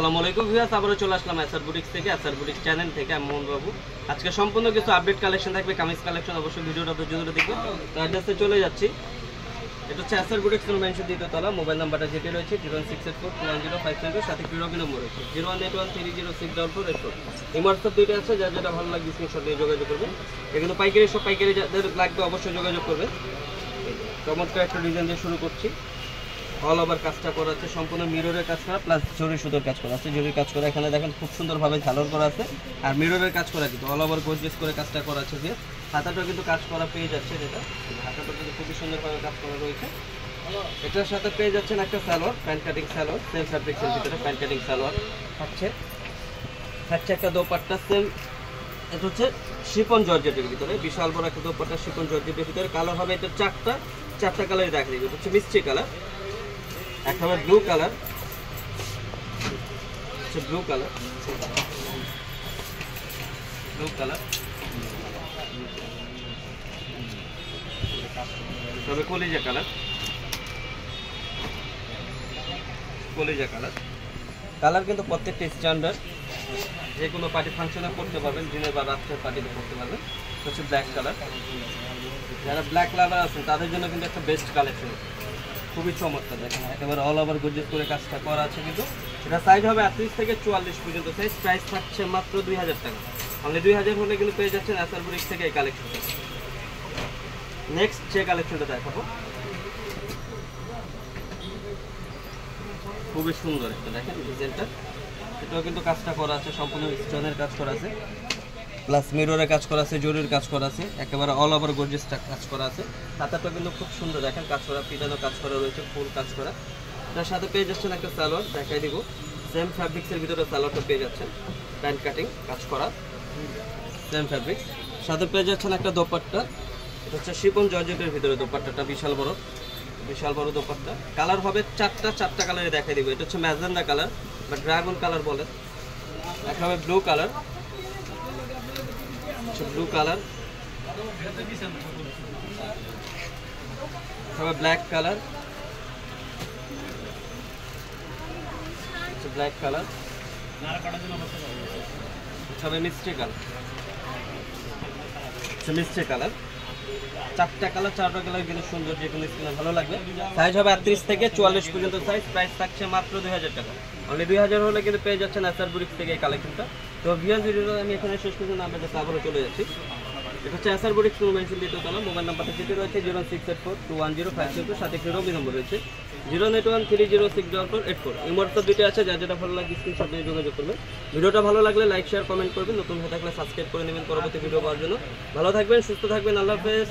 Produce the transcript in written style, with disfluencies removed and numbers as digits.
আসসালামু আলাইকুম ভিউয়ার্স, আবারো চলে আসলাম এসআর বুটিক্স থেকে। এসআর বুটিক্স চ্যানেল থেকে আমি মোহন বাবু। আজকে সম্পূর্ণ কিছু আপডেট কালেকশন থাকবে, কামিজ কালেকশন। অবশ্যই ভিডিওটা ধৈর্য ধরে দেখবেন। তো অ্যাড্রেসে চলে যাচ্ছি। এটা হচ্ছে এসআর বুটিক্স মেনশন দ্বিতীয় তলা। মোবাইল নাম্বারটা যেটি রয়েছে 068421055, সাথে ফ্রি নম্বর রয়েছে 01813064484। এই হোয়াটসঅ্যাপ দুইটা আছে, যার যেটা ভালো লাগবে স্ক্রিনশট দিয়ে যোগাযোগ করবেন। এগুলো পাইকারি, সব পাইকারি যাদের লাগবে অবশ্যই যোগাযোগ করবেন। চমৎকার একটা ডিজাইন দিয়ে শুরু করছি। অল ওভার কাজটা করা আছে, সম্পূর্ণ মিররের কাজ করা প্লাস জরি সুতোর কাজ করা আছে। জরির কাজ করা এখানে দেখেন খুব সুন্দরভাবে ঝালর করা আছে, আর মিররের কাজ করা কিন্তু অল ওভার গর্জিয়াস করে কাজটা করা আছে। যে হাতাটাও কিন্তু কাজ করা পেয়ে যাচ্ছে, যেটা হাতাটা কিন্তু খুবই সুন্দরভাবে কাজ করা রয়েছে। এটার সাথে পেয়ে যাচ্ছেন একটা salwar, pant cutting salwar, same ফ্যাব্রিক্সের ভিতরে প্যান্ট কাটিং সালোয়ার থাকছে একটা দোপাট্টা সেম। এটা হচ্ছে শিফন জর্জেটের ভিতরে, বিশাল বড় একটা দোপাট্টা শিফন জর্জেটের ভিতরে। কালার হবে এটা চারটা কালারই দেখা যাবে। এটা হচ্ছে মিষ্টি কালার, একটা হবে ব্লু কালার, ব্লু কালার, তবে কলিজা কালার। কালার কিন্তু প্রত্যেকটা স্ট্যান্ডার্ড, যে কোনো পার্টি ফাংশনে করতে পারবেন, দিনের বা রাত্রের পার্টিতে করতে পারবেন। হচ্ছে ব্ল্যাক কালার। যারা ব্ল্যাক লাভার আছেন তাদের জন্য কিন্তু একটা বেস্ট কালেকশন, খুবই চমৎকার। দেখেন একেবারে অল ওভার গর্জিয়াস করে কাজটা করা আছে। কিন্তু এটা সাইজ হবে 38 থেকে 44 পর্যন্ত সাইজ। প্রাইস থাকছে মাত্র 2000 টাকা। অনলি 2000 হলে কিন্তু পেয়ে যাচ্ছেন এসআর বুটিক্স থেকে এই কালেকশনটা। নেক্সট যে কালেকশনটা দেখাবো, খুবই সুন্দর একটা দেখেন ডিজাইনটা। এটাও কিন্তু কাজটা করা আছে, সম্পূর্ণ স্টোনের কাজ করা আছে, প্লাস মিররের কাজ করা আছে, জরির কাজ করা আছে, একেবারে অল ওভার গর্জিয়াসটা কাজ করা আছে। হাতাটা কিন্তু খুব সুন্দর দেখেন কাজ করা, পিটানো কাজ করা রয়েছে, ফুল কাজ করা। তার সাথে পেয়ে যাচ্ছেন একটা সালোয়ার, দেখাই দিব। সেম ফ্যাব্রিক্সের ভিতরে সালোয়ারটা পেয়ে যাচ্ছেন, প্যান্ট কাটিং কাজ করা, সেম ফ্যাব্রিক্স। সাথে পেয়ে যাচ্ছেন একটা দোপাট্টা। এটা হচ্ছে শিফন জর্জেটের ভিতরে দোপাট্টাটা, বিশাল বড় দোপাট্টা। কালার হবে চারটা কালারে দেখাই দিব। এটা হচ্ছে ম্যাজেন্ডা কালার বা ড্রাগন কালার বলে। একটা হবে ব্লু কালার, তবে ব্ল্যাক কালার, তবে মিষ্টি কালার। চারটা কালার কিন্তু সুন্দর, যে কোনো স্কিনে ভালো লাগবে। সাইজ হবে 38 থেকে 44 পর্যন্ত সাইজ। প্রাইস থাকছে মাত্র 2000 টাকা। অনলি 2000 হলে কিন্তু পেয়ে যাচ্ছেন এসআর বুটিক্স থেকে এই কালেকশনটা। তো ভিউয়ার্স, ভিডিওটা আমি এখানে শেষ করছি না, আপনাদের আবারও চলে যাচ্ছি। এটা হচ্ছে এসআর বুটিক্স মেনশন দ্বিতীয় তলা। মোবাইল নাম্বারটা যেটি রয়েছে 068421052, সাথে একটি রবি নম্বর রয়েছে 08130064484। এই মোটরটা দুইটা আছে, যার যেটা ভালো লাগে স্ক্রিনশট নিয়ে যোগাযোগ করবেন। ভিডিওটা ভালো লাগলে লাইক শেয়ার কমেন্ট করবেন, নতুন হয়ে থাকলে সাবস্ক্রাইব করে নেবেন পরবর্তী ভিডিও পাওয়ার জন্য। ভালো থাকবেন, সুস্থ থাকবেন, আল্লাহ হাফেজ।